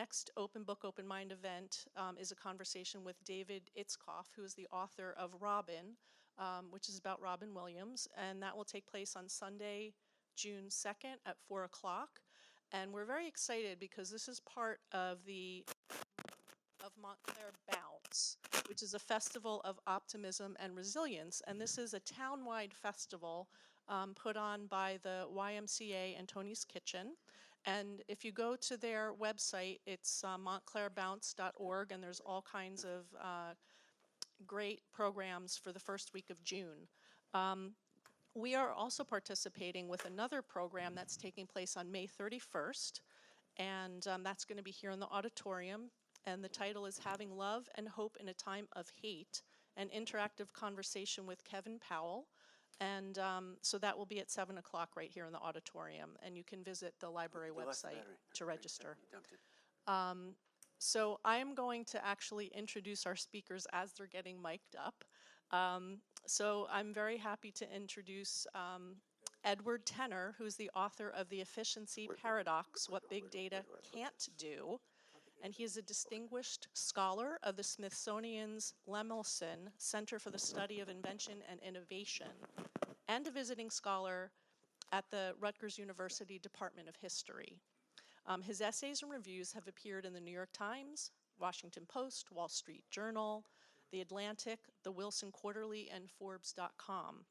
next Open Book, Open Mind event is a conversation with David Itzkoff, who is the author of Robin, which is about Robin Williams, and that will take place on Sunday, June 2nd at 4 o'clock. And we're very excited because this is part of Montclair Bounce, which is a festival of optimism and resilience. And this is a town-wide festival put on by the YMCA and Tony's Kitchen. And if you go to their website, it's montclairbounce.org, and there's all kinds of great programs for the first week of June. We are also participating with another program that's taking place on May 31st, and that's going to be here in the auditorium. And the title is Having Love and Hope in a Time of Hate, an interactive conversation with Kevin Powell. And so that will be at 7 o'clock right here in the auditorium. And you can visit the library website to register. So I'm going to actually introduce our speakers as they're getting mic'd up. So I'm very happy to introduce Edward Tenner, who's the author of The Efficiency Paradox, What Big Data Can't Do. And he is a distinguished scholar of the Smithsonian's Lemelson Center for the Study of Invention and Innovation, and a visiting scholar at the Rutgers University Department of History. His essays and reviews have appeared in the New York Times, Washington Post, Wall Street Journal, The Atlantic, The Wilson Quarterly, and Forbes.com.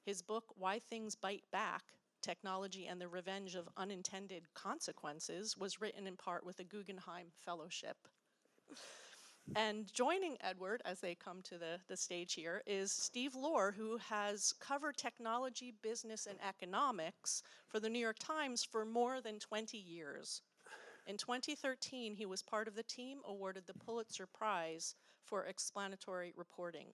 His book, Why Things Bite Back, Technology and the Revenge of Unintended Consequences, was written in part with a Guggenheim Fellowship. And joining Edward, as they come to the stage here, is Steve Lohr, who has covered technology, business, and economics for the New York Times for more than 20 years. In 2013, he was part of the team awarded the Pulitzer Prize for explanatory reporting.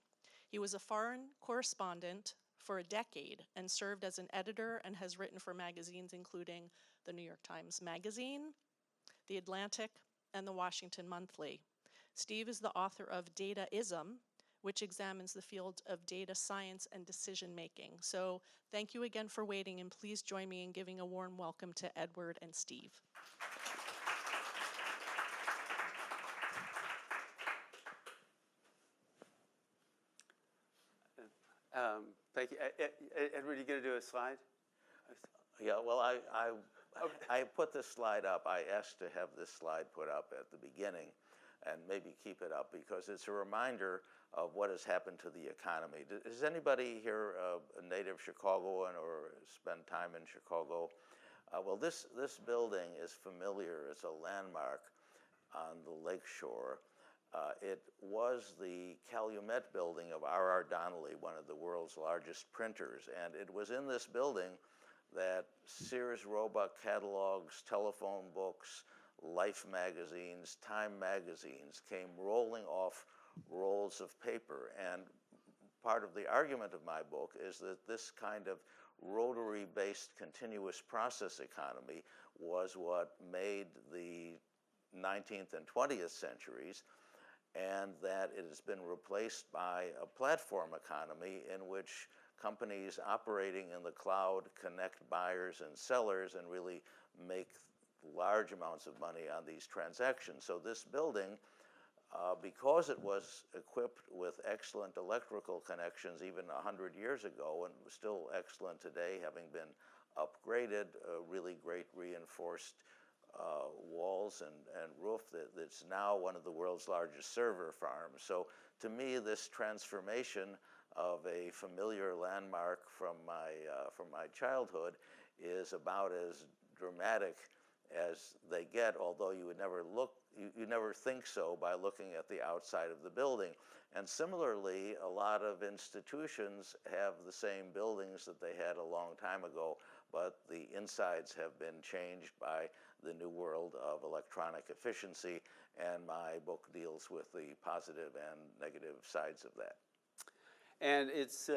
He was a foreign correspondent for a decade and served as an editor and has written for magazines including the New York Times Magazine, The Atlantic, and the Washington Monthly. Steve is the author of Dataism, which examines the field of data science and decision making. So thank you again for waiting, and please join me in giving a warm welcome to Edward and Steve. Thank you. Edward, you going to do a slide? Yeah, well, I put this slide up. I asked to have this slide put up at the beginning and maybe keep it up because it's a reminder of what has happened to the economy. Is anybody here a native Chicagoan or spend time in Chicago? Well, this building is familiar. It's a landmark on the lakeshore. It was the Calumet building of R.R. Donnelly, one of the world's largest printers. And it was in this building that Sears Roebuck catalogs, telephone books, Life magazines, Time magazines came rolling off rolls of paper. And part of the argument of my book is that this kind of rotary-based continuous process economy was what made the 19th and 20th centuries, and that it has been replaced by a platform economy in which companies operating in the cloud connect buyers and sellers and really make large amounts of money on these transactions. So this building, because it was equipped with excellent electrical connections even 100 years ago and still excellent today, having been upgraded, really great reinforced walls and roof, that's now one of the world's largest server farms. So to me, this transformation of a familiar landmark from my childhood is about as dramatic as they get, although you would never you never think so by looking at the outside of the building. And similarly, a lot of institutions have the same buildings that they had a long time ago, but the insides have been changed by the new world of electronic efficiency, and my book deals with the positive and negative sides of that. And it's,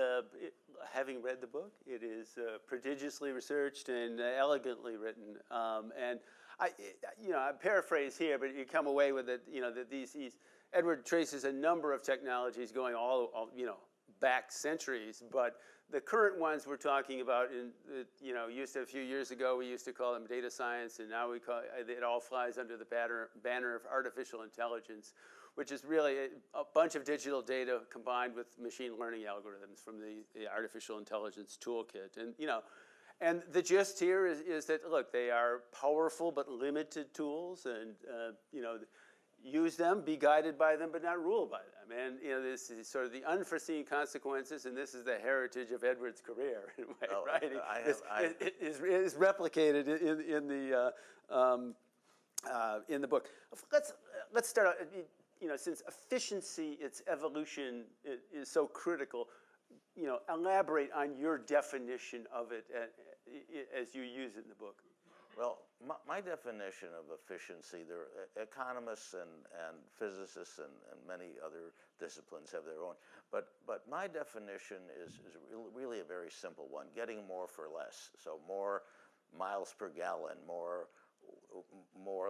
having read the book, it is prodigiously researched and elegantly written. And I paraphrase here, but you come away with it, that these Edward traces a number of technologies going all back centuries, but the current ones we're talking about, a few years ago we used to call them data science, and now it all flies under the banner of artificial intelligence, which is really a bunch of digital data combined with machine learning algorithms from the artificial intelligence toolkit. And the gist here is that, look, they are powerful but limited tools, and use them, be guided by them, but not ruled by them. And this is sort of the unforeseen consequences, and this is the heritage of Edward's career in a way, right? It is replicated in the book. Let's start out. Since efficiency, its evolution is so critical, elaborate on your definition of it as you use it in the book. Well, my definition of efficiency, there are economists and physicists and many other disciplines have their own, but my definition is really a very simple one: getting more for less. So more miles per gallon, more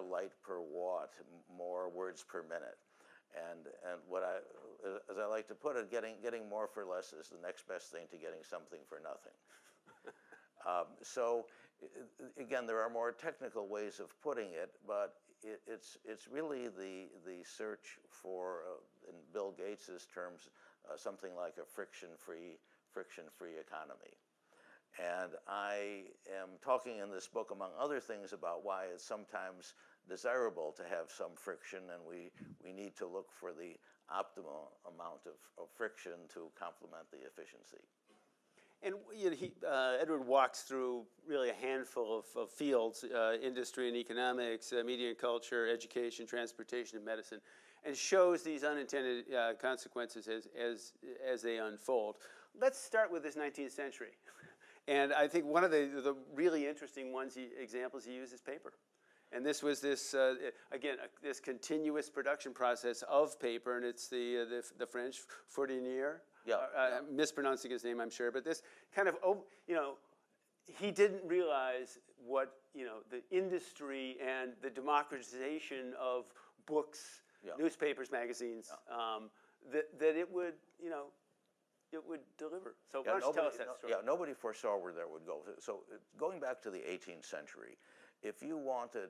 light per watt, more words per minute. And as I like to put it, getting more for less is the next best thing to getting something for nothing. So again, there are more technical ways of putting it, but it's really the search for, in Bill Gates's terms, something like a friction-free economy. And I am talking in this book, among other things, about why it's sometimes desirable to have some friction, and we need to look for the optimal amount of friction to complement the efficiency. And Edward walks through really a handful of fields: industry and economics, media and culture, education, transportation, and medicine, and shows these unintended consequences as they unfold. Let's start with this 19th century. And I think one of the really interesting examples he uses is paper. And this was this continuous production process of paper, and it's the French Fourdinier. Yeah. Mispronouncing his name, I'm sure, but this kind of, he didn't realize what, the industry and the democratization of books, newspapers, magazines, that it would, it would deliver. So why don't you tell us that story? Yeah, nobody foresaw where that would go. So going back to the 18th century, if you wanted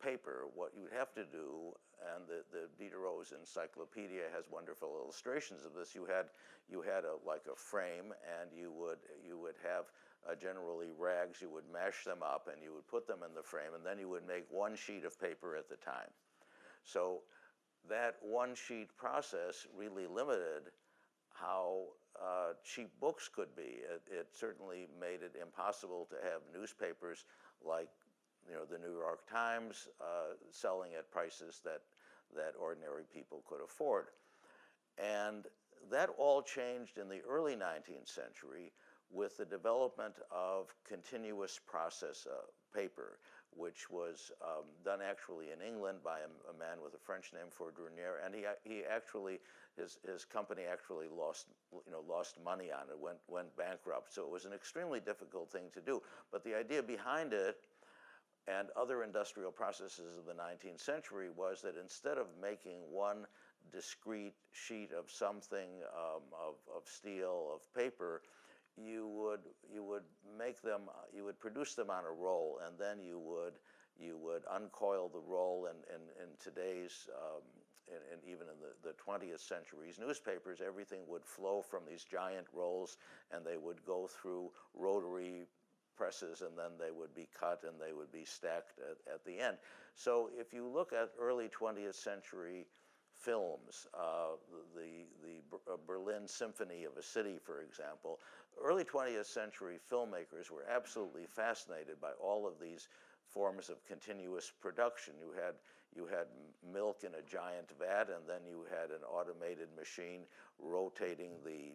paper, what you would have to do, and the Diderot's encyclopedia has wonderful illustrations of this. You had like a frame, and you would have generally rags. You would mash them up, and you would put them in the frame, and then you would make one sheet of paper at the time. So that one sheet process really limited how cheap books could be. It certainly made it impossible to have newspapers like the New York Times selling at prices that ordinary people could afford. And that all changed in the early 19th century with the development of continuous process paper, which was done actually in England by a man with a French name, Fourdinier, and he actually, his company actually lost money on it, went bankrupt. So it was an extremely difficult thing to do. But the idea behind it and other industrial processes of the 19th century was that instead of making one discrete sheet of something, of steel, of paper, you would make them, you would produce them on a roll, and then you would uncoil the roll. And in today's and even in the 20th century's newspapers, everything would flow from these giant rolls, and they would go through rotary presses, and then they would be cut and they would be stacked at the end. So if you look at early 20th century films, the Berlin Symphony of a City, for example, early 20th century filmmakers were absolutely fascinated by all of these forms of continuous production. You had milk in a giant vat, and then you had an automated machine rotating the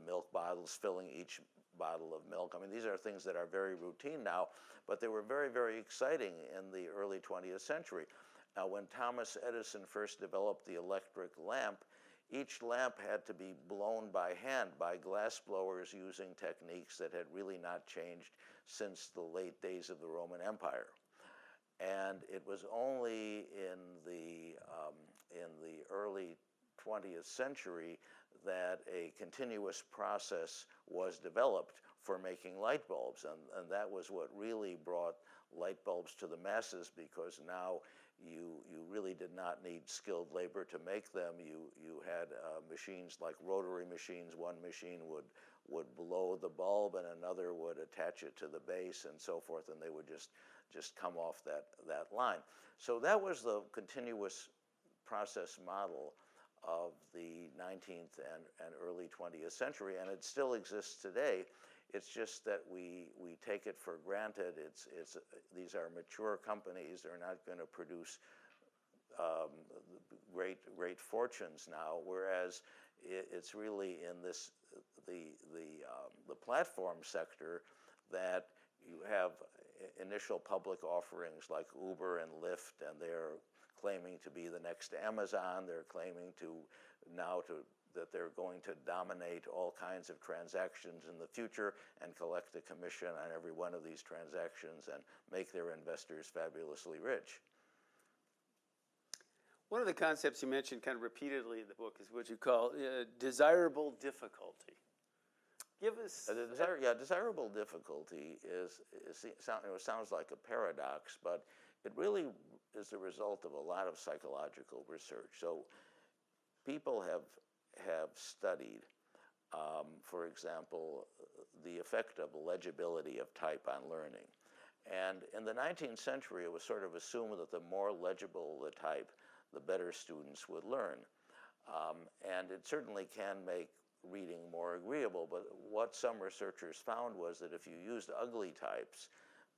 milk bottles, filling each bottle of milk. I mean, these are things that are very routine now, but they were very, very exciting in the early 20th century. Now, when Thomas Edison first developed the electric lamp, each lamp had to be blown by hand by glass blowers using techniques that had really not changed since the late days of the Roman Empire. And it was only in the early 20th century that a continuous process was developed for making light bulbs, and that was what really brought light bulbs to the masses, because now you really did not need skilled labor to make them. You had machines like rotary machines. One machine would blow the bulb, and another would attach it to the base, and so forth, and they would just come off that line. So that was the continuous process model of the 19th and early 20th century, and it still exists today. It's just that we take it for granted. These are mature companies. They're not going to produce great fortunes now. Whereas it's really in the platform sector that you have initial public offerings like Uber and Lyft, and they're claiming to be the next Amazon. They're claiming that they're going to dominate all kinds of transactions in the future and collect a commission on every one of these transactions and make their investors fabulously rich. One of the concepts you mentioned kind of repeatedly in the book is what you call desirable difficulty. Give us... desirable difficulty sounds like a paradox, but it really is the result of a lot of psychological research. So people have studied, for example, the effect of legibility of type on learning. And in the 19th century, it was sort of assumed that the more legible the type, the better students would learn. And it certainly can make reading more agreeable, but what some researchers found was that if you used ugly types,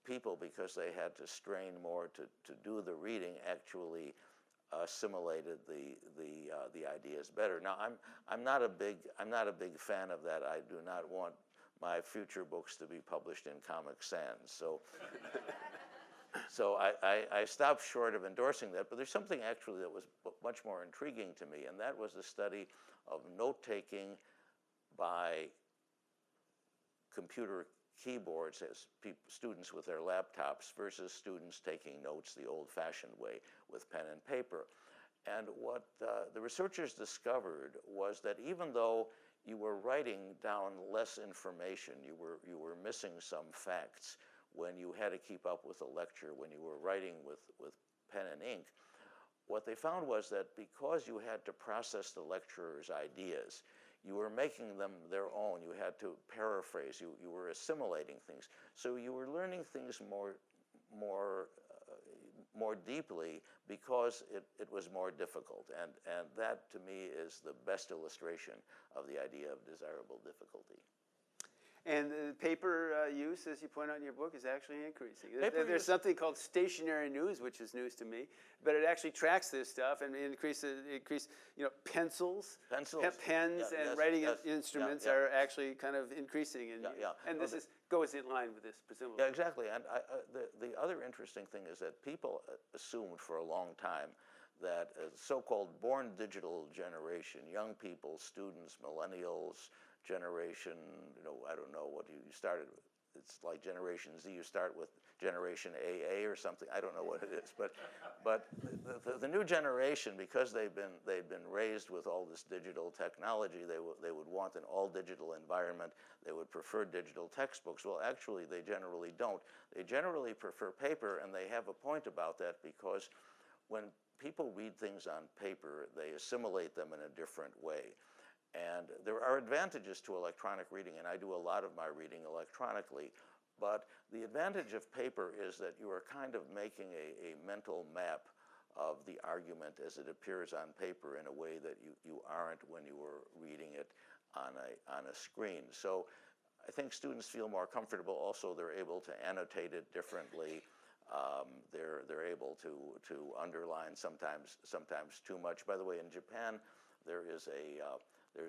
people, because they had to strain more to do the reading, actually assimilated the ideas better. Now, I'm not a big fan of that. I do not want my future books to be published in Comic Sans. So I stopped short of endorsing that. But there's something actually that was much more intriguing to me, and that was the study of note-taking by computer keyboards as students with their laptops versus students taking notes the old-fashioned way with pen and paper. And what the researchers discovered was that even though you were writing down less information, you were missing some facts when you had to keep up with a lecture, when you were writing with pen and ink. What they found was that because you had to process the lecturer's ideas, you were making them their own. You had to paraphrase. You were assimilating things. So you were learning things more deeply because it was more difficult. And that, to me, is the best illustration of the idea of desirable difficulty. And the paper use, as you point out in your book, is actually increasing. There's something called stationary news, which is news to me, but it actually tracks this stuff and increases pencils, pens, and writing instruments are actually kind of increasing. And this goes in line with this, presumably. Yeah, exactly. And the other interesting thing is that people assumed for a long time that a so-called born digital generation, young people, students, millennials, generation, I don't know what you started with. It's like Generation Z. You start with Generation AA or something. I don't know what it is, but the new generation, because they've been raised with all this digital technology, they would want an all digital environment. They would prefer digital textbooks. Well, actually, they generally don't. They generally prefer paper, and they have a point about that, because when people read things on paper, they assimilate them in a different way. And there are advantages to electronic reading, and I do a lot of my reading electronically. But the advantage of paper is that you are kind of making a mental map of the argument as it appears on paper in a way that you aren't when you were reading it on a screen. So I think students feel more comfortable. Also, they're able to annotate it differently. They're able to underline sometimes too much. By the way, in Japan, there's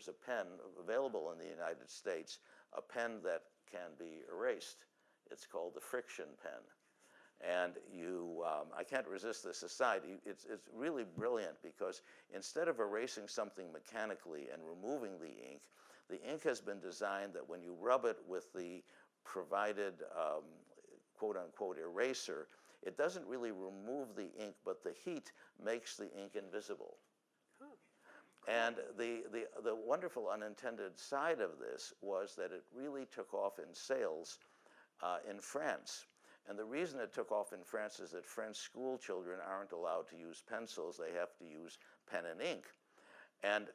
a pen available in the United States, a pen that can be erased. It's called the friction pen. And I can't resist this aside. It's really brilliant, because instead of erasing something mechanically and removing the ink has been designed that when you rub it with the provided quote-unquote eraser, it doesn't really remove the ink, but the heat makes the ink invisible. And the wonderful unintended side of this was that it really took off in sales in France. And the reason it took off in France is that French school children aren't allowed to use pencils. They have to use pen and ink. And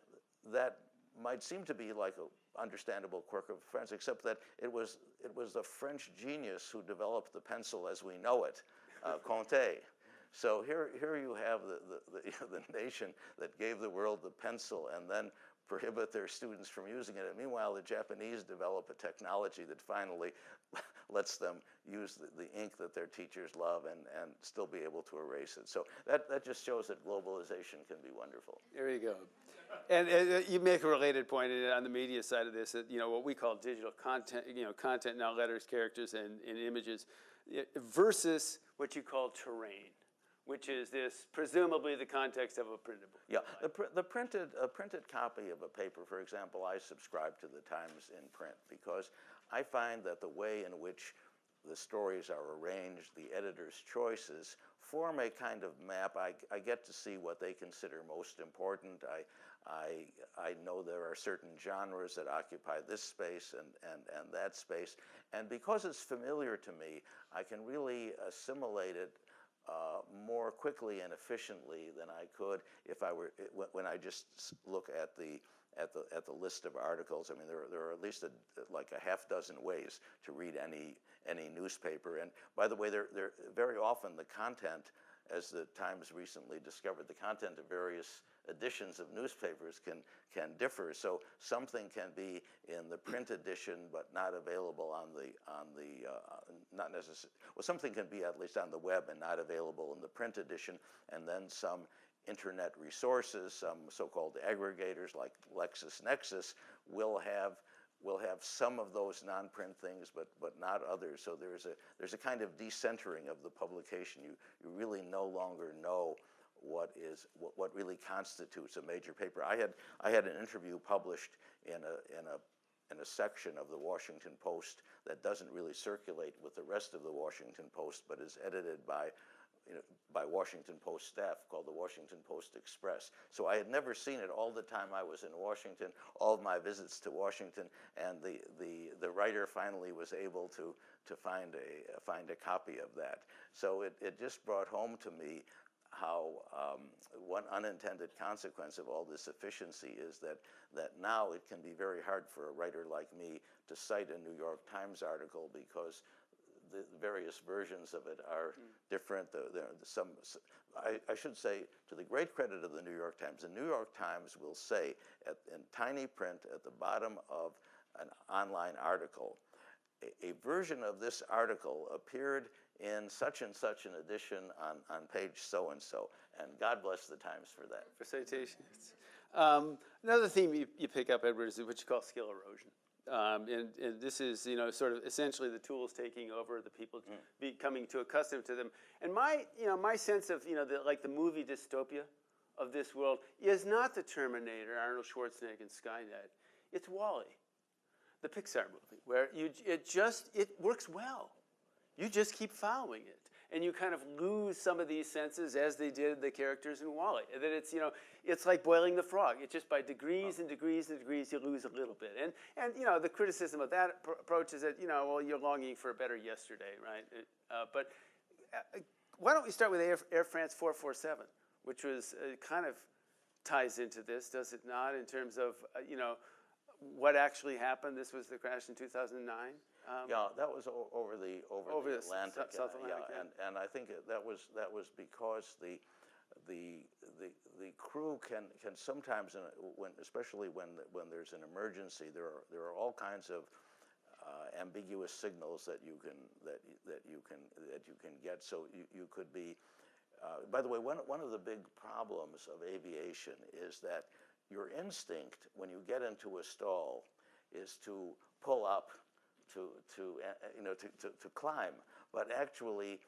that might seem to be like an understandable quirk of France, except that it was the French genius who developed the pencil as we know it, Conté. So here you have the nation that gave the world the pencil and then prohibit their students from using it. And meanwhile, the Japanese develop a technology that finally lets them use the ink that their teachers love and still be able to erase it. So that just shows that globalization can be wonderful. There you go. And you make a related point on the media side of this, that what we call digital content, content now, letters, characters, and images, versus what you call terrain, which is this presumably the context of a printed book. Yeah, a printed copy of a paper, for example, I subscribe to the Times in print because I find that the way in which the stories are arranged, the editor's choices, form a kind of map. I get to see what they consider most important. I know there are certain genres that occupy this space and that space. And because it's familiar to me, I can really assimilate it more quickly and efficiently than I could if I were when I just look at the list of articles. I mean, there are at least like a half dozen ways to read any newspaper. And by the way, they're very often the content, as the Times recently discovered, the content of various editions of newspapers can differ. So something can be in the print edition but not available on the not necessarily, well, something can be at least on the web and not available in the print edition, and then some internet resources, some so-called aggregators like LexisNexis will have some of those non-print things, but not others. So there's a kind of decentering of the publication. You really no longer know what really constitutes a major paper. I had an interview published in a section of the Washington Post that doesn't really circulate with the rest of the Washington Post, but is edited by Washington Post staff, called the Washington Post Express. So I had never seen it all the time I was in Washington, all of my visits to Washington, and the writer finally was able to find a copy of that. So it just brought home to me how one unintended consequence of all this efficiency is that now it can be very hard for a writer like me to cite a New York Times article because the various versions of it are different. I should say, to the great credit of the New York Times, the New York Times will say in tiny print at the bottom of an online article, a version of this article appeared in such and such an edition on page so-and-so, and God bless the Times for that. For citations. Another theme you pick up, Edward, is what you call skill erosion. And this is, sort of essentially the tools taking over, the people becoming too accustomed to them. And my sense of, the movie dystopia of this world is not the Terminator, Arnold Schwarzenegger and Skynet. It's WALL-E, the Pixar movie, where it works well. You just keep following it, and you kind of lose some of these senses as they did the characters in WALL-E. And that it's like boiling the frog. It's just by degrees and degrees and degrees you lose a little bit. And the criticism of that approach is that you're longing for a better yesterday, right? But why don't we start with Air France 447, which was kind of ties into this, does it not? In terms of what actually happened. This was the crash in 2009. Yeah, that was over the Atlantic. South Atlantic. Yeah, and I think that was because the crew can sometimes, especially when there's an emergency, there are all kinds of ambiguous signals that you can get. So you could be. By the way, one of the big problems of aviation is that your instinct when you get into a stall is to pull up, to climb. But actually,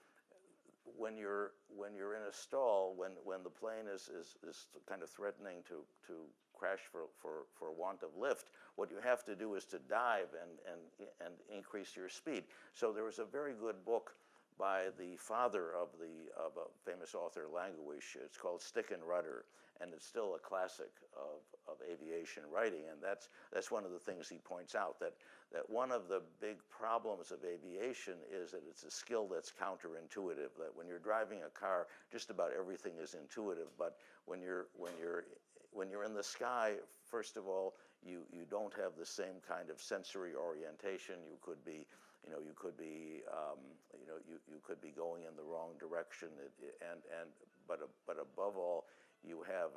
when you're in a stall, when the plane is kind of threatening to crash for want of lift, what you have to do is to dive and increase your speed. So there was a very good book by the father of a famous author of language. It's called Stick and Rudder, and it's still a classic of aviation writing. And that's one of the things he points out, that one of the big problems of aviation is that it's a skill that's counterintuitive. That when you're driving a car, just about everything is intuitive. But when you're in the sky, first of all, you don't have the same kind of sensory orientation. You could be going in the wrong direction, but above all, you have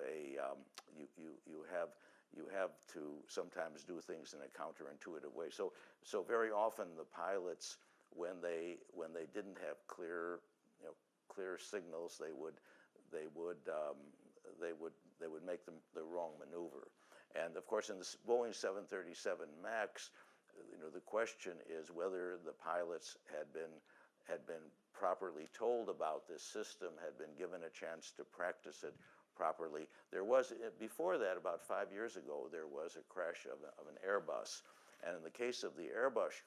to sometimes do things in a counterintuitive way. So very often the pilots, when they didn't have clear signals, they would make the wrong maneuver. And of course, in the Boeing 737 MAX, the question is whether the pilots had been properly told about this system, had been given a chance to practice it properly. There was, before that, about 5 years ago, there was a crash of an Airbus. And in the case of the Airbus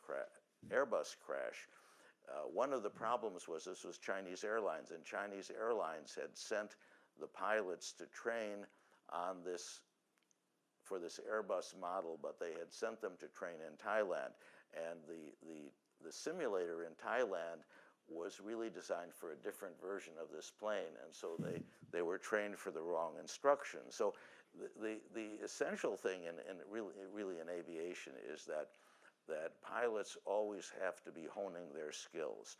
crash, one of the problems was this was Chinese Airlines, and Chinese Airlines had sent the pilots to train on for this Airbus model, but they had sent them to train in Thailand. And the simulator in Thailand was really designed for a different version of this plane, and so they were trained for the wrong instructions. So the essential thing in really in aviation is that pilots always have to be honing their skills.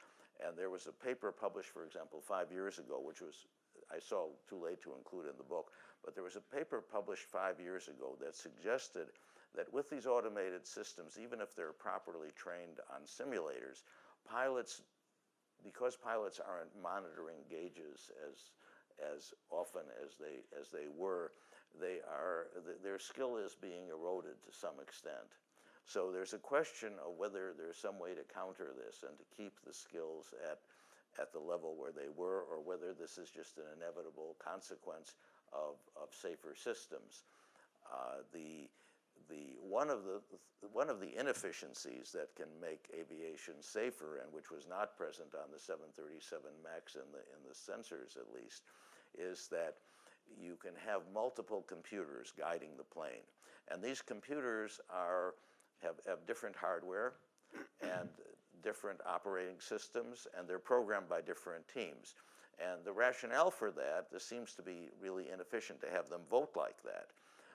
And there was a paper published, for example, 5 years ago, which was, I saw too late to include in the book, but there was a paper published 5 years ago that suggested that with these automated systems, even if they're properly trained on simulators, because pilots aren't monitoring gauges as often as they were, their skill is being eroded to some extent. So there's a question of whether there's some way to counter this and to keep the skills at the level where they were, or whether this is just an inevitable consequence of safer systems. One of the inefficiencies that can make aviation safer, and which was not present on the 737 MAX in the sensors at least, is that you can have multiple computers guiding the plane, and these computers have different hardware and different operating systems, and they're programmed by different teams. And the rationale for that, this seems to be really inefficient to have them vote like that.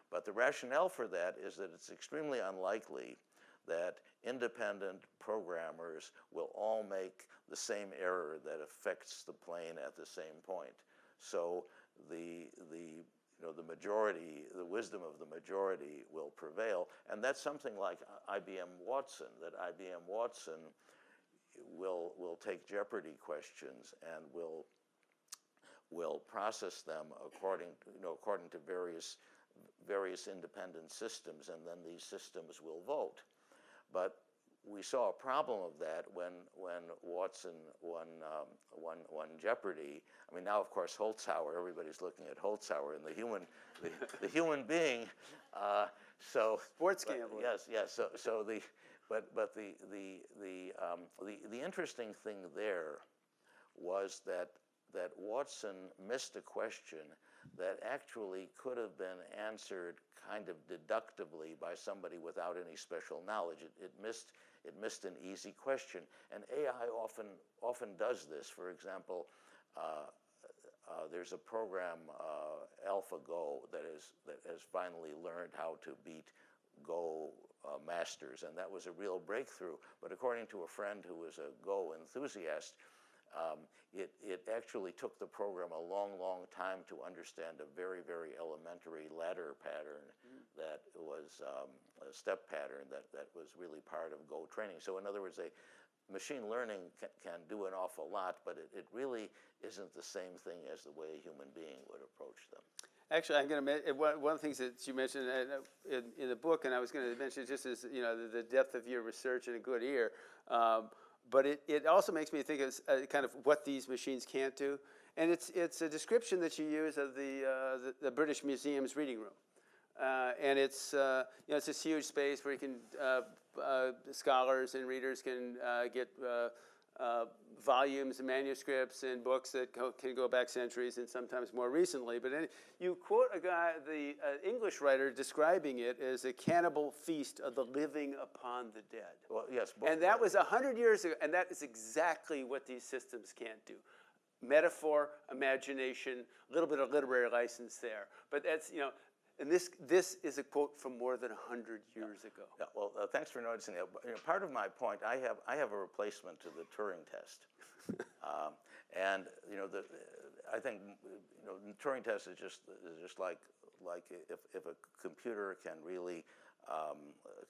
But the rationale for that is that it's extremely unlikely that independent programmers will all make the same error that affects the plane at the same point. So the majority, the wisdom of the majority will prevail, and that's something like IBM Watson. That IBM Watson will take Jeopardy questions and will process them according to various independent systems, and then these systems will vote. But we saw a problem of that when Watson won Jeopardy. I mean, now of course Holzhauer. Everybody's looking at Holzhauer and the human being. Sports gambling. Yes. So the interesting thing there was that Watson missed a question that actually could have been answered kind of deductively by somebody without any special knowledge. It missed an easy question, and AI often does this. For example, there's a program, AlphaGo, that has finally learned how to beat Go masters, and that was a real breakthrough. But according to a friend who was a Go enthusiast, it actually took the program a long time to understand a very, very elementary ladder pattern that was a step pattern that was really part of Go training. So in other words, machine learning can do an awful lot, but it really isn't the same thing as the way a human being would approach them. Actually, I'm going to one of the things that you mentioned in the book, and I was going to mention just as the depth of your research and a good ear. But it also makes me think of kind of what these machines can't do, and it's a description that you use of the British Museum's reading room, and it's it's this huge space where you can scholars and readers can get volumes and manuscripts and books that can go back centuries and sometimes more recently. But you quote a guy, the English writer, describing it as a cannibal feast of the living upon the dead. Well, yes. And that was 100 years ago, and that is exactly what these systems can't do. Metaphor, imagination, a little bit of literary license there. But that's, and this is a quote from more than 100 years ago. Yeah, well, thanks for noticing that. Part of my point, I have a replacement to the Turing test, and I think the Turing test is just like if a computer can really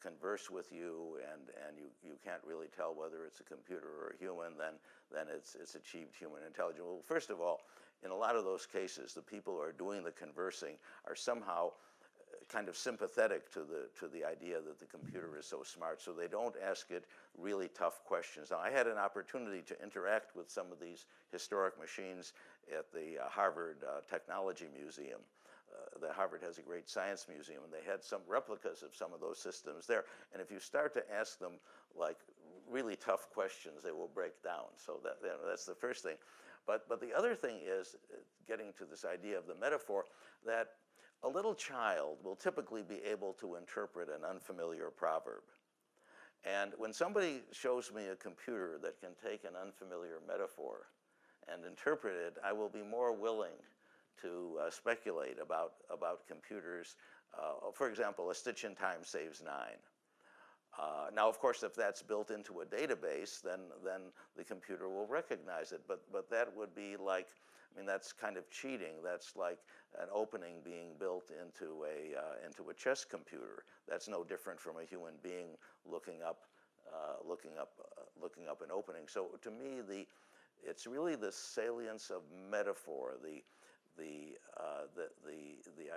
converse with you and you can't really tell whether it's a computer or a human, then it's achieved human intelligence. Well, first of all, in a lot of those cases, the people who are doing the conversing are somehow kind of sympathetic to the idea that the computer is so smart, so they don't ask it really tough questions. Now, I had an opportunity to interact with some of these historic machines at the Harvard Technology Museum. Harvard has a great science museum, and they had some replicas of some of those systems there. And if you start to ask them like really tough questions, they will break down. So that's the first thing. But the other thing is, getting to this idea of the metaphor, that a little child will typically be able to interpret an unfamiliar proverb. And when somebody shows me a computer that can take an unfamiliar metaphor and interpret it, I will be more willing to speculate about computers. For example, a stitch in time saves 9. Now, of course, if that's built into a database, then the computer will recognize it. But that would be like, that's kind of cheating. That's like an opening being built into a chess computer. That's no different from a human being looking up an opening. So to me, it's really the salience of metaphor, the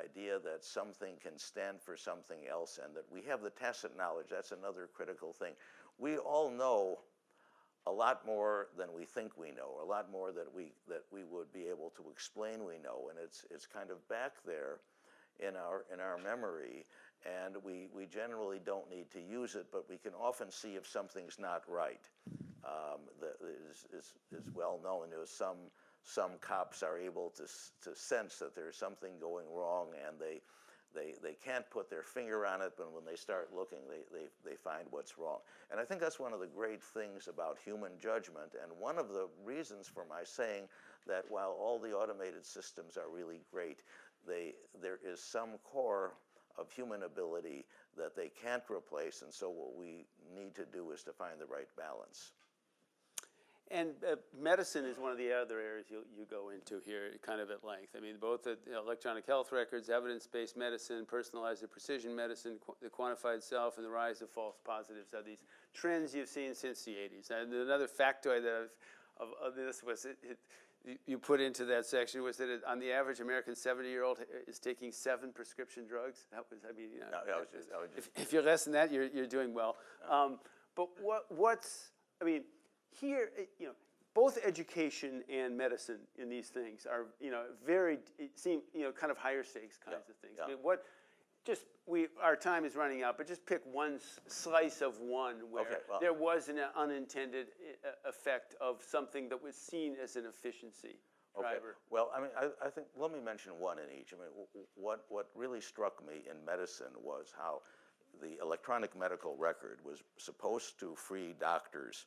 idea that something can stand for something else, and that we have the tacit knowledge. That's another critical thing. We all know a lot more than we think we know, a lot more that we would be able to explain we know, and it's kind of back there in our memory, and we generally don't need to use it, but we can often see if something's not right. That is well known. Some cops are able to sense that there's something going wrong, and they can't put their finger on it, but when they start looking, they find what's wrong. And I think that's one of the great things about human judgment, and one of the reasons for my saying that while all the automated systems are really great, there is some core of human ability that they can't replace, and so what we need to do is to find the right balance. And medicine is one of the other areas you go into here kind of at length. Both the electronic health records, evidence-based medicine, personalized and precision medicine, the quantified self, and the rise of false positives are these trends you've seen since the 80s. And another factoid of this was you put into that section was that on the average American 70-year-old is taking 7 prescription drugs. That was, if you're less than that, you're doing well. But here, both education and medicine in these things are, very, seem, kind of higher stakes kinds of things. Yeah. Our time is running out, but just pick one slice of one where there was an unintended effect of something that was seen as an efficiency driver. Well, I think, let me mention one in each. What really struck me in medicine was how the electronic medical record was supposed to free doctors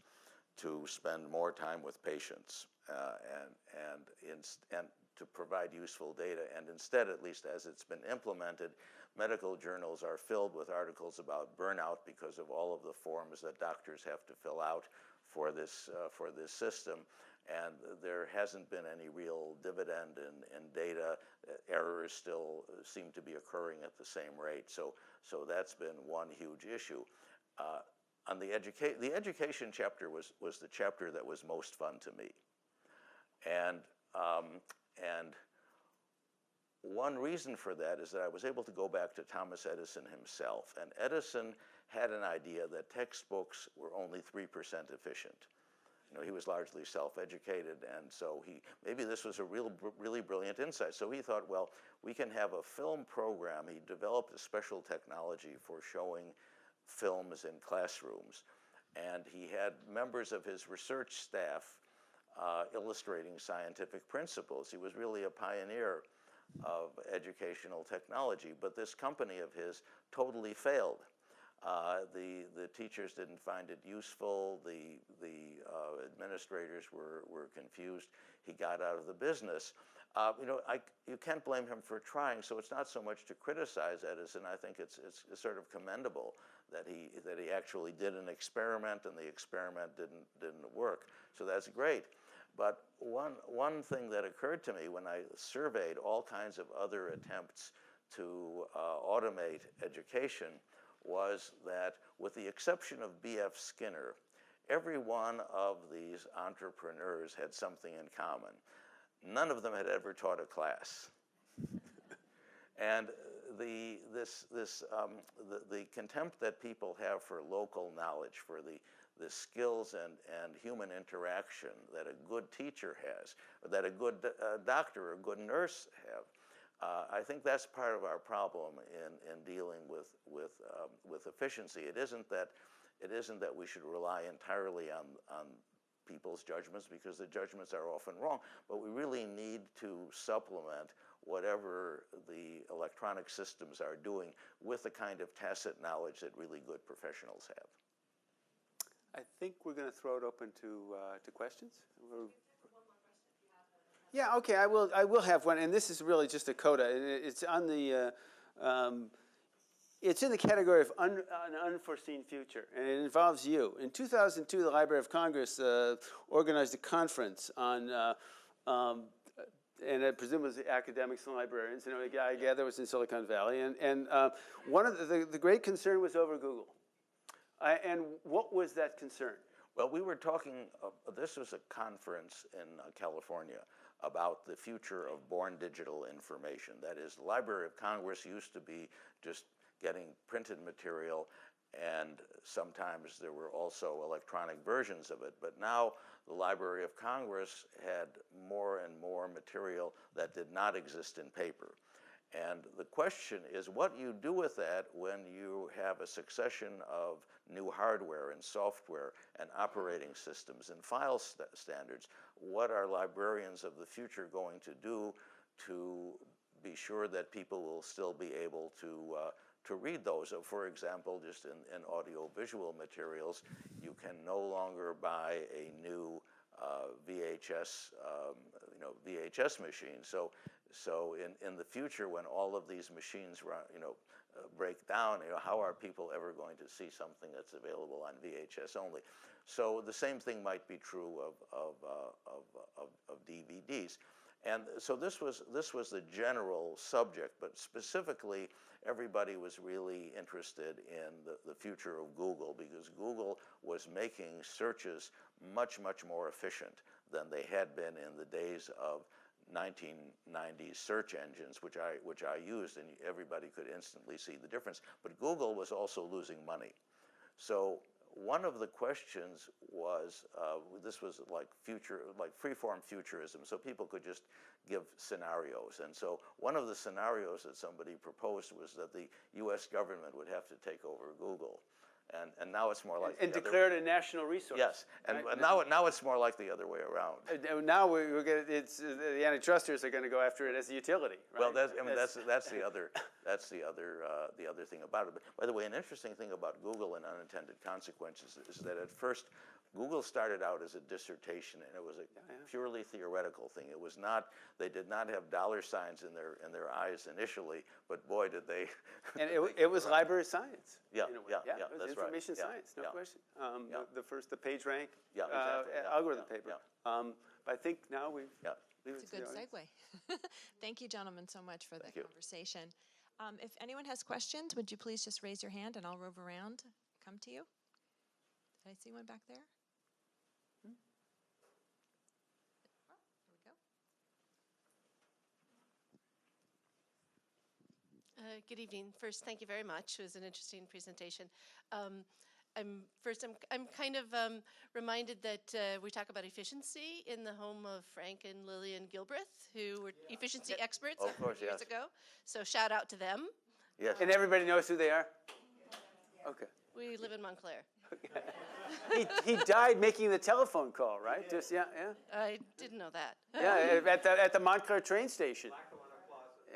to spend more time with patients and to provide useful data. And instead, at least as it's been implemented, medical journals are filled with articles about burnout because of all of the forms that doctors have to fill out for this system. And there hasn't been any real dividend in data. Errors still seem to be occurring at the same rate. So that's been one huge issue. On the education chapter was the chapter that was most fun to me, and one reason for that is that I was able to go back to Thomas Edison himself, and Edison had an idea that textbooks were only 3% efficient. He was largely self-educated, and so maybe this was a really brilliant insight. So he thought, well, we can have a film program. He developed a special technology for showing films in classrooms, And he had members of his research staff illustrating scientific principles. He was really a pioneer of educational technology, but this company of his totally failed. The teachers didn't find it useful. The administrators were confused. He got out of the business. You can't blame him for trying. So it's not so much to criticize Edison. I think it's sort of commendable that he actually did an experiment and the experiment didn't work. So that's great. But one thing that occurred to me when I surveyed all kinds of other attempts to automate education was that, with the exception of B.F. Skinner, every one of these entrepreneurs had something in common. None of them had ever taught a class. And the contempt that people have for local knowledge, for the skills and human interaction that a good teacher has, or that a good doctor or a good nurse have, I think that's part of our problem in dealing with efficiency. It isn't that we should rely entirely on people's judgments, because the judgments are often wrong, but we really need to supplement whatever the electronic systems are doing with the kind of tacit knowledge that really good professionals have. I think we're going to throw it open to questions. Yeah, okay, I will have one, and this is really just a coda. It's on the it's in the category of an unforeseen future, and it involves you. In 2002, the Library of Congress organized a conference on, and I presume it was the academics and librarians. I gather it was in Silicon Valley, and one of the great concern was over Google. And what was that concern? Well, we were talking, this was a conference in California about the future of born digital information. That is, the Library of Congress used to be just getting printed material, and sometimes there were also electronic versions of it. But now the Library of Congress had more and more material that did not exist in paper. And the question is what you do with that when you have a succession of new hardware and software and operating systems and file standards. What are librarians of the future going to do to be sure that people will still be able to read those? For example, just in audio-visual materials, you can no longer buy a new VHS machine. So in the future, when all of these machines break down, how are people ever going to see something that's available on VHS only? So the same thing might be true of DVDs. And so this was the general subject, but specifically, everybody was really interested in the future of Google, because Google was making searches much, much more efficient than they had been in the days of 1990s search engines, which I used, and everybody could instantly see the difference. But Google was also losing money. So one of the questions was, this was like free-form futurism, so people could just give scenarios. And so one of the scenarios that somebody proposed was that the U.S. government would have to take over Google. And now it's more like and declare it a national resource. Yes, and right? now it's more like the other way around. Now the antitrusters are going to go after it as a utility. Right? Well, that's the other thing about it. But by the way, an interesting thing about Google and unintended consequences is that at first Google started out as a dissertation, and it was a purely theoretical thing. It was not. They did not have dollar signs in their eyes initially, but boy, did they! And it was library science. Yeah, it was information science, no question. The PageRank algorithm paper. But I think now we've. It's a good segue. Thank you, gentlemen, so much for the conversation. If anyone has questions, would you please just raise your hand and I'll rove around, come to you. Did I see one back there? Oh, here we go. Good evening. First, thank you very much. It was an interesting presentation. I'm kind of reminded that we talk about efficiency in the home of Frank and Lillian Gilbreth, who were efficiency experts years ago. So shout out to them. Yes. And everybody knows who they are? Okay. We live in Montclair. He died making the telephone call, right? Yeah. Just yeah. I didn't know that. Yeah, at the Montclair train station.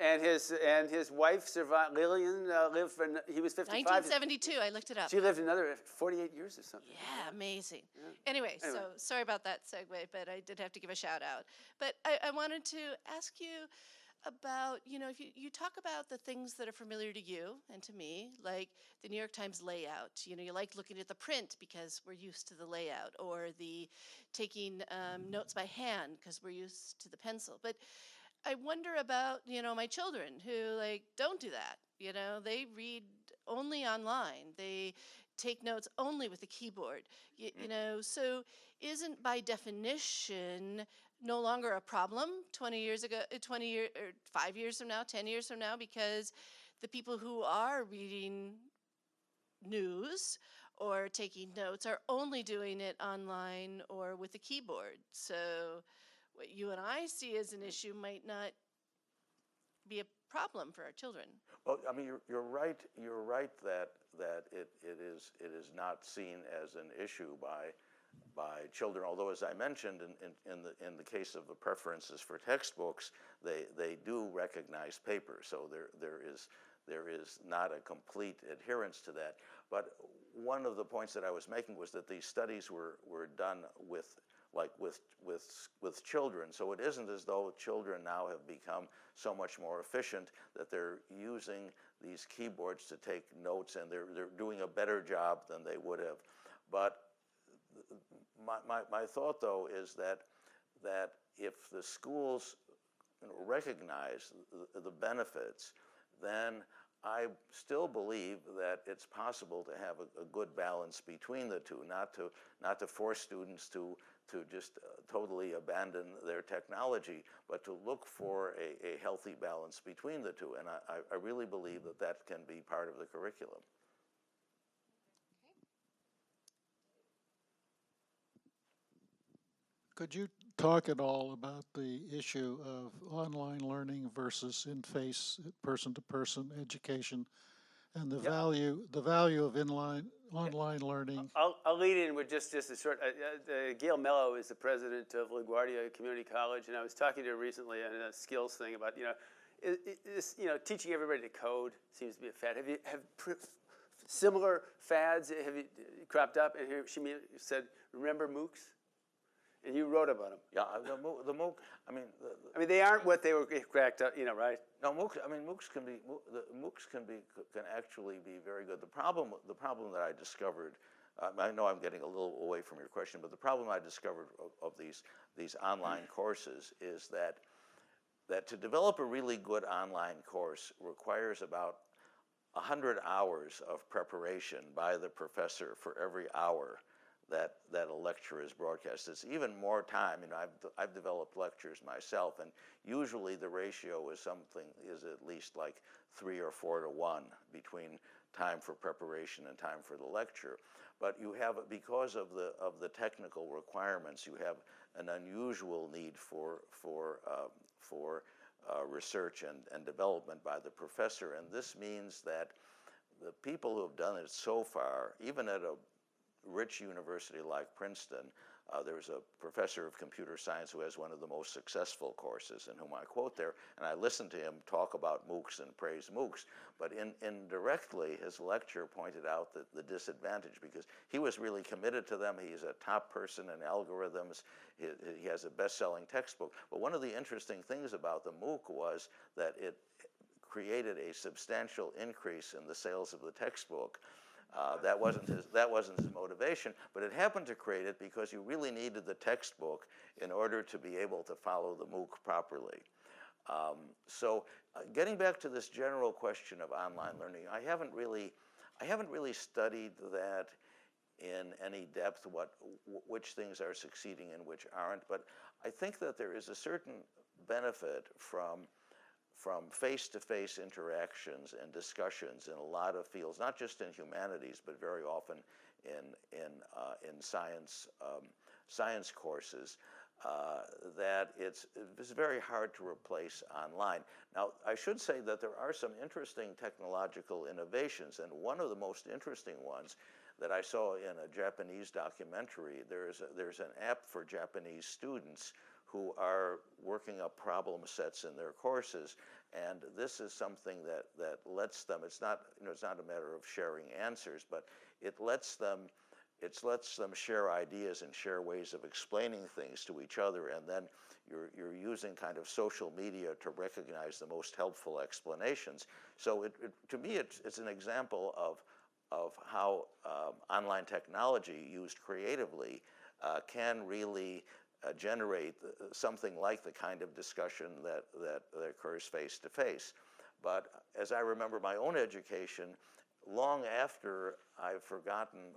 And his wife survived. Lillian lived for. He was 55. 1972. I looked it up. She lived another 48 years or something. Yeah, amazing. Anyway, so sorry about that segue, but I did have to give a shout out. But I wanted to ask you about, if you talk about the things that are familiar to you and to me, like the New York Times layout. You like looking at the print because we're used to the layout, or the taking notes by hand because we're used to the pencil. But I wonder about, my children who don't do that. They read only online. They take notes only with the keyboard. So isn't by definition no longer a problem 20 years ago, 20 years or 5 years from now, 10 years from now, because the people who are reading news or taking notes are only doing it online or with a keyboard. So what you and I see as an issue might not be a problem for our children. Well, I mean, you're right. You're right that it is not seen as an issue by children. Although, as I mentioned, in the case of the preferences for textbooks, they do recognize paper. So there is not a complete adherence to that. But one of the points that I was making was that these studies were done with children. So it isn't as though children now have become so much more efficient that they're using these keyboards to take notes, and they're doing a better job than they would have. But my thought, though, is that if the schools recognize the benefits, then I still believe that it's possible to have a good balance between the two, not to force students to just totally abandon their technology, but to look for a healthy balance between the two. And I really believe that can be part of the curriculum. Could you talk at all about the issue of online learning versus in-face, person-to-person education, and the value of online learning? I'll lead in with just a short. Gail Mello is the president of LaGuardia Community College, and I was talking to her recently on a skills thing about teaching everybody to code seems to be a fad. Have similar fads have you cropped up? And here she said, "Remember MOOCs?" And you wrote about them. Yeah, the MOOC. I mean, they aren't what they were cracked up. right? No, MOOCs. I mean, MOOCs can actually be very good. The problem that I discovered. I know I'm getting a little away from your question, but the problem I discovered of these online courses is that to develop a really good online course requires about 100 hours of preparation by the professor for every hour that a lecture is broadcast. It's even more time. I've developed lectures myself, and usually the ratio is at least like 3 or 4 to 1 between time for preparation and time for the lecture. But you have, because of the technical requirements, you have an unusual need for research and development by the professor, and this means that the people who have done it so far, even at a rich university like Princeton, there's a professor of computer science who has one of the most successful courses, and whom I quote there, and I listened to him talk about MOOCs and praise MOOCs, but indirectly his lecture pointed out the disadvantage, because he was really committed to them. He's a top person in algorithms. He has a best-selling textbook. But one of the interesting things about the MOOC was that it created a substantial increase in the sales of the textbook. That wasn't his motivation, but it happened to create it because you really needed the textbook in order to be able to follow the MOOC properly. So getting back to this general question of online learning, I haven't really studied that in any depth, which things are succeeding and which aren't, but I think that there is a certain benefit from face-to-face interactions and discussions in a lot of fields, not just in humanities, but very often in science courses, that it's very hard to replace online. Now, I should say that there are some interesting technological innovations, and one of the most interesting ones that I saw in a Japanese documentary. There's an app for Japanese students who are working up problem sets in their courses, and this is something that lets them. It's not a matter of sharing answers, but it lets them share ideas and share ways of explaining things to each other, and then you're using kind of social media to recognize the most helpful explanations. So to me, it's an example of how online technology used creatively can really generate something like the kind of discussion that occurs face to face. But as I remember my own education, long after I've forgotten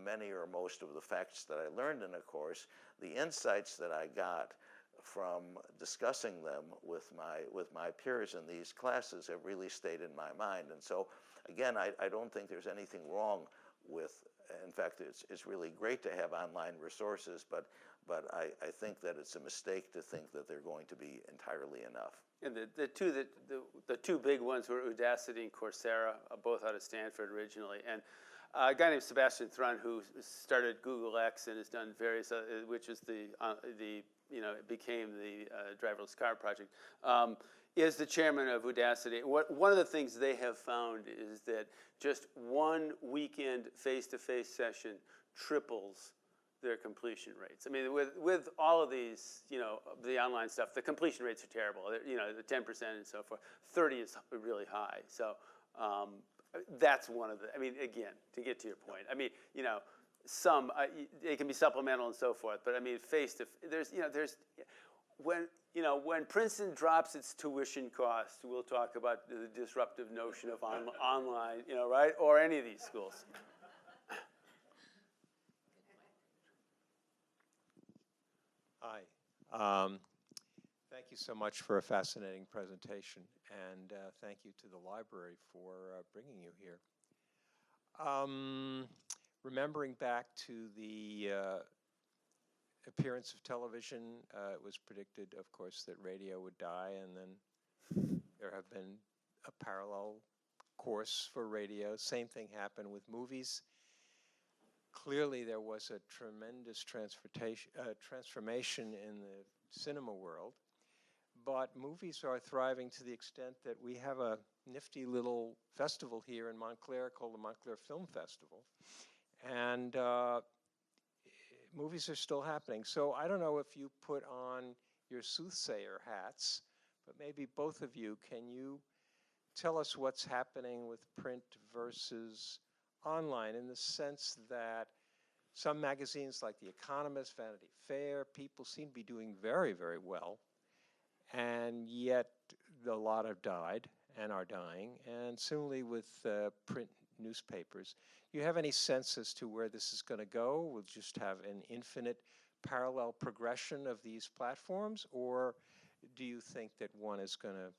many or most of the facts that I learned in a course, the insights that I got from discussing them with my peers in these classes have really stayed in my mind. And so, again, I don't think there's anything wrong with. In fact, it's really great to have online resources, but I think that it's a mistake to think that they're going to be entirely enough. And the two big ones were Udacity and Coursera, both out of Stanford originally. And a guy named Sebastian Thrun, who started Google X and has done various, which is it became the driverless car project, is the chairman of Udacity. One of the things they have found is that just one weekend face-to-face session triples their completion rates. I mean, with all of these, the online stuff, the completion rates are terrible. The 10% and so forth. 30 is really high. So that's one of the. I mean, again, to get to your point. I mean, some it can be supplemental and so forth. But I mean, there's when Princeton drops its tuition costs, we'll talk about the disruptive notion of online, right, or any of these schools. Hi. Thank you so much for a fascinating presentation, and thank you to the library for bringing you here. Remembering back to the appearance of television, it was predicted, of course, that radio would die, and then there have been a parallel course for radio. Same thing happened with movies. Clearly, there was a tremendous transformation in the cinema world, but movies are thriving to the extent that we have a nifty little festival here in Montclair called the Montclair Film Festival, and movies are still happening. So I don't know if you put on your soothsayer hats, but maybe both of you, can you tell us what's happening with print versus online, in the sense that some magazines like The Economist, Vanity Fair, people seem to be doing very, very well, and yet a lot have died and are dying, and similarly with print newspapers. Do you have any sense as to where this is going to go? We'll just have an infinite parallel progression of these platforms, or do you think that one is going to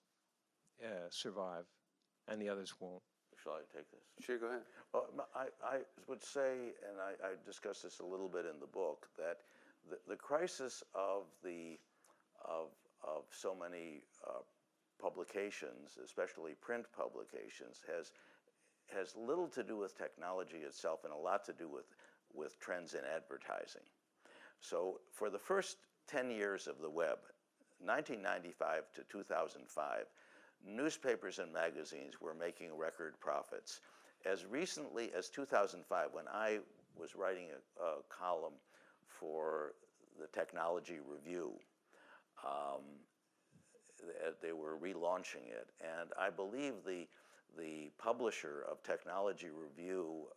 survive and the others won't? Shall I take this? Sure, go ahead. Well, I would say, and I discussed this a little bit in the book, that the crisis of so many publications, especially print publications, has little to do with technology itself and a lot to do with trends in advertising. So for the first 10 years of the web, 1995 to 2005, newspapers and magazines were making record profits. As recently as 2005, when I was writing a column for the Technology Review, they were relaunching it, and I believe the publisher of Technology Review,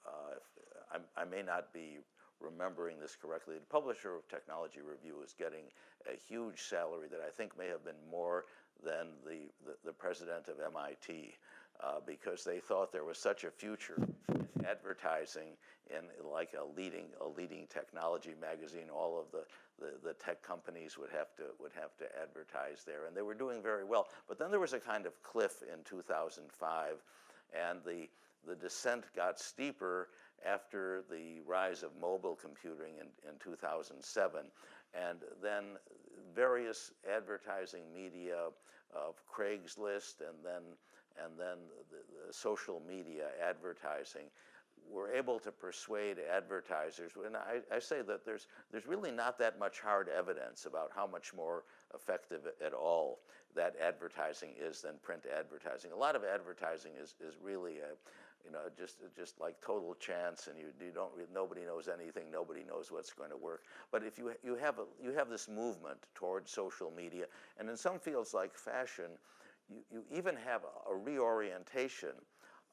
I may not be remembering this correctly, the publisher of Technology Review is getting a huge salary that I think may have been more than the president of MIT, because they thought there was such a future in advertising in like a leading technology magazine. All of the tech companies would have to advertise there, and they were doing very well. But then there was a kind of cliff in 2005, and the descent got steeper after the rise of mobile computing in 2007, and then various advertising media of Craigslist and then the social media advertising were able to persuade advertisers, and I say that there's really not that much hard evidence about how much more effective at all that advertising is than print advertising. A lot of advertising is really just like total chance, and nobody knows anything, nobody knows what's going to work. But if you have this movement towards social media, and in some fields like fashion, you even have a reorientation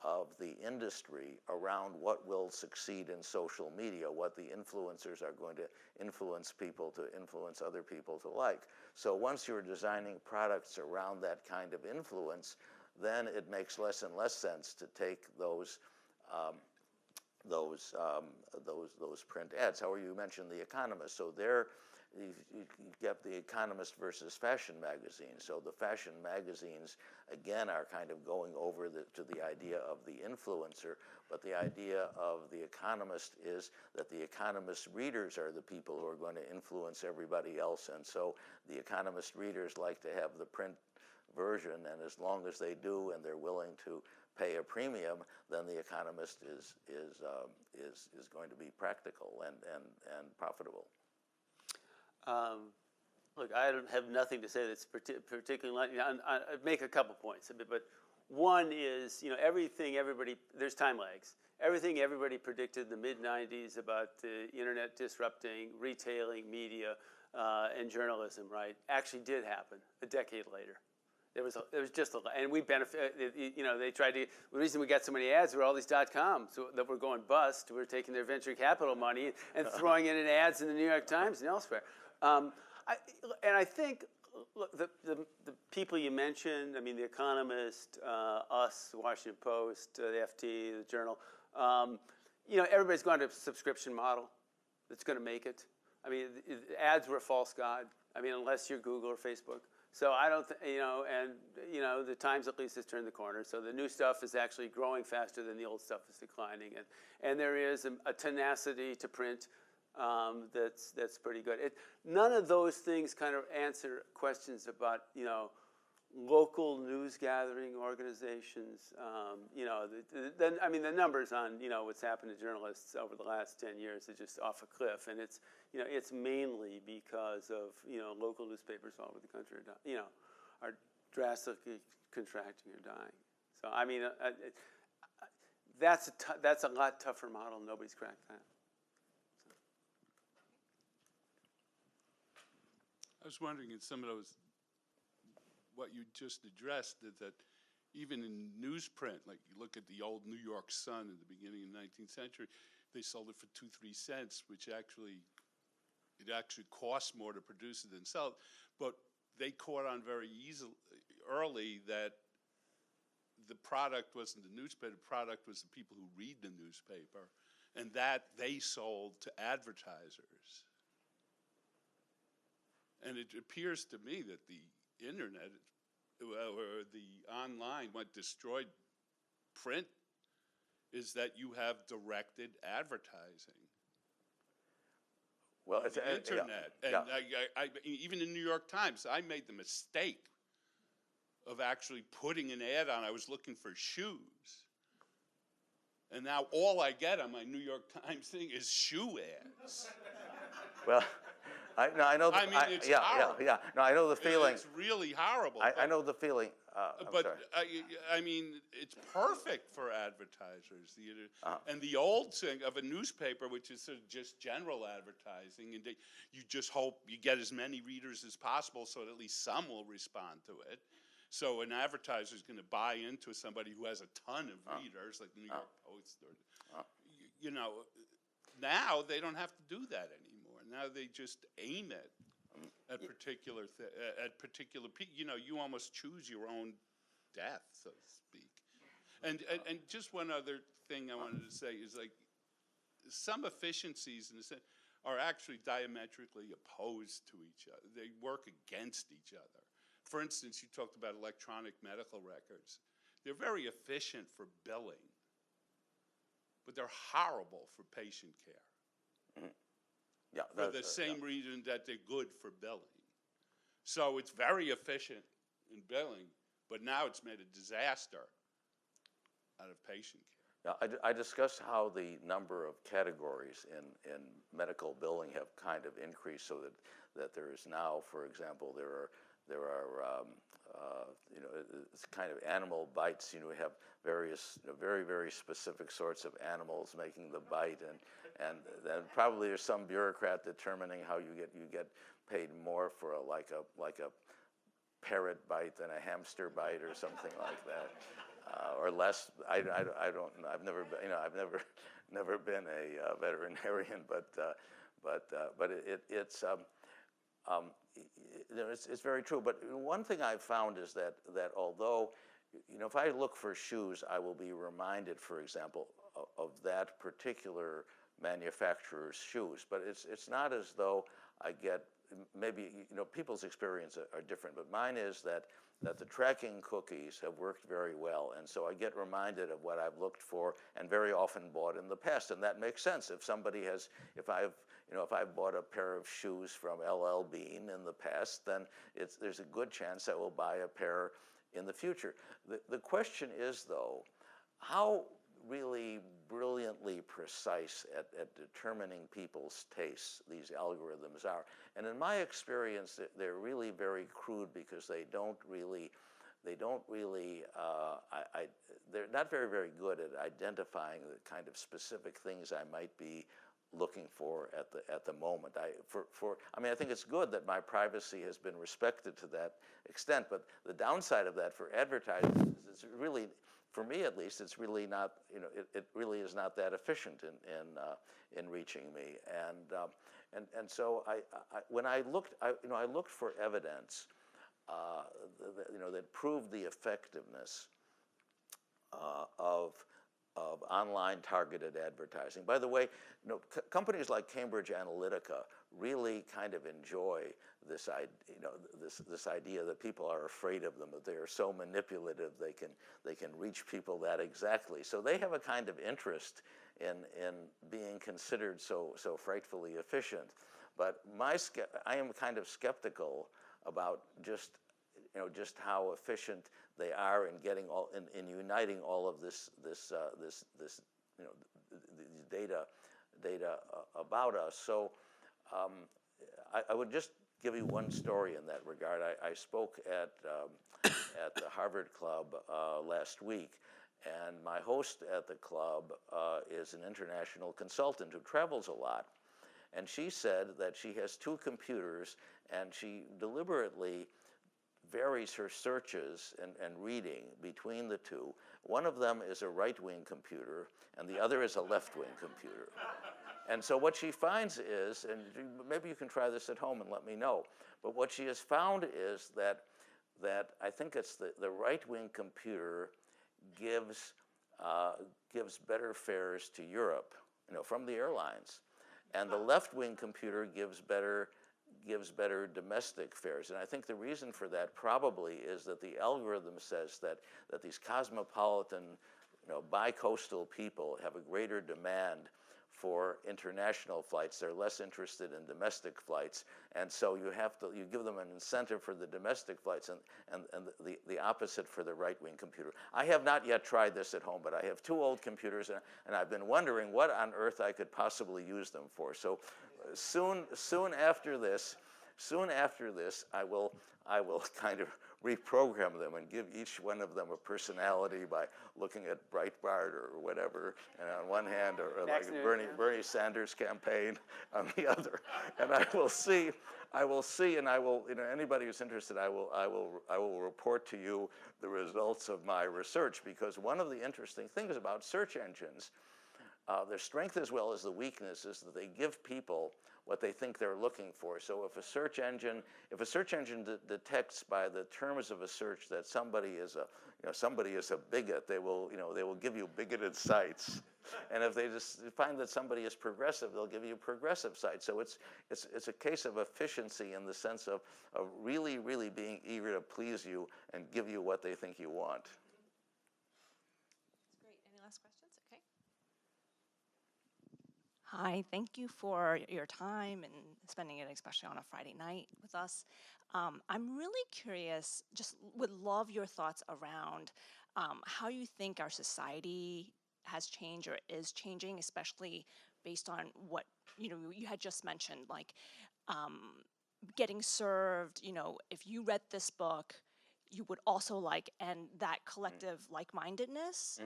of the industry around what will succeed in social media, what the influencers are going to influence people to influence other people to like. So once you're designing products around that kind of influence, then it makes less and less sense to take those print ads. However, you mentioned The Economist, so there you get The Economist versus fashion magazines. So the fashion magazines, again, are kind of going over to the idea of the influencer, but the idea of The Economist is that The Economist readers are the people who are going to influence everybody else, and so The Economist readers like to have the print version, and as long as they do and they're willing to pay a premium, then The Economist is going to be practical and profitable. Look, I have nothing to say that's particularly. I'd make a couple points, but one is, there's time lags. Everything everybody predicted in the mid-'90s about the internet disrupting retailing, media, and journalism, right, actually did happen a decade later. There was just a lot, and we benefit. They tried to. The reason we got so many ads were all these .coms that were going bust. We were taking their venture capital money and throwing it in ads in the New York Times and elsewhere. I think the people you mentioned. I mean, The Economist, us, the Washington Post, the FT, the Journal. Everybody's gone to a subscription model that's going to make it. I mean, ads were a false god. I mean, unless you're Google or Facebook. So I don't, the Times at least has turned the corner. So the new stuff is actually growing faster than the old stuff is declining, and there is a tenacity to print that's pretty good. None of those things kind of answer questions about local news gathering organizations. The numbers on what's happened to journalists over the last 10 years is just off a cliff, and it's mainly because of local newspapers all over the country are drastically contracting or dying. So I mean, that's a lot tougher model. Nobody's cracked that. I was wondering in some of those, what you just addressed, that even in newsprint, like you look at the old New York Sun in the beginning of the 19th century, they sold it for 2-3 cents, which actually cost more to produce it than sell it. But they caught on very early that the product wasn't the newspaper, the product was the people who read the newspaper, and that they sold to advertisers. And it appears to me that the internet or the online, what destroyed print, is that you have directed advertising. Well, it's the internet. Yeah. And I even in New York Times, I made the mistake of actually putting an ad on. I was looking for shoes. And now all I get on my New York Times thing is shoe ads. Well, I know. It's horrible. Yeah. No, I know the feeling. It's really horrible. I know the feeling. But it's perfect for advertisers. And the old thing of a newspaper, which is sort of just general advertising, and you just hope you get as many readers as possible, so that at least some will respond to it. So an advertiser is going to buy into somebody who has a ton of readers, like the New York Post. Now they don't have to do that anymore. Now they just aim it at particular people. You almost choose your own death, so to speak. And just one other thing I wanted to say is, like, some efficiencies in the sense are actually diametrically opposed to each other. They work against each other. For instance, you talked about electronic medical records. They're very efficient for billing, but they're horrible for patient care. Mm-hmm. Yeah, for the same reason that they're good for billing. So it's very efficient in billing, but now it's made a disaster out of patient care. Yeah, I discussed how the number of categories in medical billing have kind of increased, so that there is now, for example, there are you know, it's kind of animal bites. You know, we have various very specific sorts of animals making the bite, and then probably there's some bureaucrat determining how you get paid more for like a parrot bite than a hamster bite or something like that. Or less. I don't know. I've never been, never been a veterinarian, but it's very true. But one thing I've found is that although, if I look for shoes, I will be reminded, for example, of that particular manufacturer's shoes. But it's not as though I get, maybe, people's experience are different, but mine is that the tracking cookies have worked very well, and so I get reminded of what I've looked for and very often bought in the past, and that makes sense. If I've bought a pair of shoes from LL Bean in the past, then there's a good chance I will buy a pair in the future. The question is, though, how really brilliantly precise at determining people's tastes these algorithms are. And in my experience, they're really very crude, because they're not very good at identifying the kind of specific things I might be looking for at the moment. I think it's good that my privacy has been respected to that extent, but the downside of that for advertisers is it's really, for me at least, it's really not, it really is not that efficient in reaching me. And so when I looked, I looked for evidence that proved the effectiveness of online targeted advertising. By the way, companies like Cambridge Analytica really kind of enjoy this idea that people are afraid of them, that they are so manipulative they can reach people that exactly. So they have a kind of interest in being considered so frightfully efficient. But I am kind of skeptical about just how efficient they are in getting in uniting all of this data about us. So I would just give you one story in that regard. I spoke at the Harvard Club last week, and my host at the club is an international consultant who travels a lot. And she said that she has 2 computers, and she deliberately varies her searches and reading between the 2. One of them is a right-wing computer, and the other is a left-wing computer. And so what she finds is, and maybe you can try this at home and let me know, but what she has found is that I think it's the right-wing computer gives better fares to Europe, from the airlines, and the left-wing computer gives better domestic fares. And I think the reason for that probably is that the algorithm says that these cosmopolitan, bi-coastal people have a greater demand for international flights. They're less interested in domestic flights, and so you give them an incentive for the domestic flights and the opposite for the right-wing computer. I have not yet tried this at home, but I have 2 old computers, and I've been wondering what on earth I could possibly use them for. So soon after this, I will kind of reprogram them and give each one of them a personality by looking at Breitbart or whatever, and on one hand, or like Bernie Sanders campaign on the other, and I will see, and I will, anybody who's interested, I will report to you the results of my research, because one of the interesting things about search engines, their strength as well as the weakness, is that they give people what they think they're looking for. So if a search engine detects by the terms of a search that somebody is a bigot, they will give you bigoted sites. And if they just find that somebody is progressive, they'll give you progressive sites. So it's a case of efficiency in the sense of really being eager to please you and give you what they think you want. That's great. Any last questions? Okay. Hi, thank you for your time and spending it, especially on a Friday night, with us. I'm really curious, just would love your thoughts around how you think our society has changed or is changing, especially based on what, you had just mentioned, like getting served, if you read this book, you would also like, and that collective like-mindedness.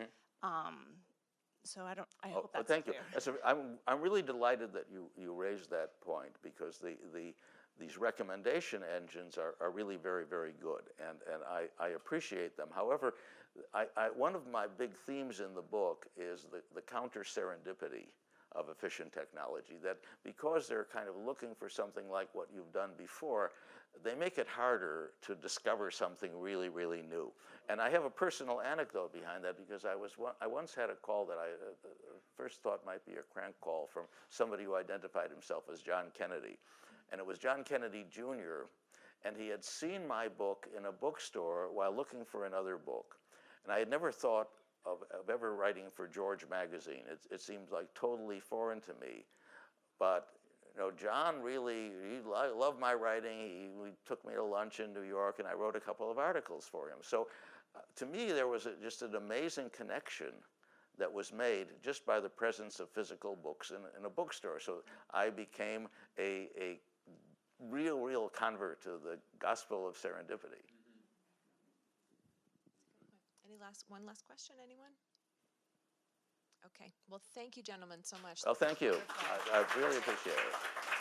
So I hope that's thank clear. you. I'm really delighted that you raised that point, because these recommendation engines are really very, very good, and I appreciate them. However, one of my big themes in the book is the counter serendipity of efficient technology, that because they're kind of looking for something like what you've done before, they make it harder to discover something really, really new. And I have a personal anecdote behind that, because I once had a call that I first thought might be a crank call from somebody who identified himself as John Kennedy. And it was John Kennedy Jr., and he had seen my book in a bookstore while looking for another book. And I had never thought of ever writing for George magazine. It seemed like totally foreign to me. But John really, he loved my writing. He took me to lunch in New York, and I wrote a couple of articles for him. So to me, there was just an amazing connection that was made just by the presence of physical books in a bookstore. So I became a real convert to the gospel of serendipity. One last question, anyone? Okay, well, thank you, gentlemen, so much. Well, thank you. I really appreciate it.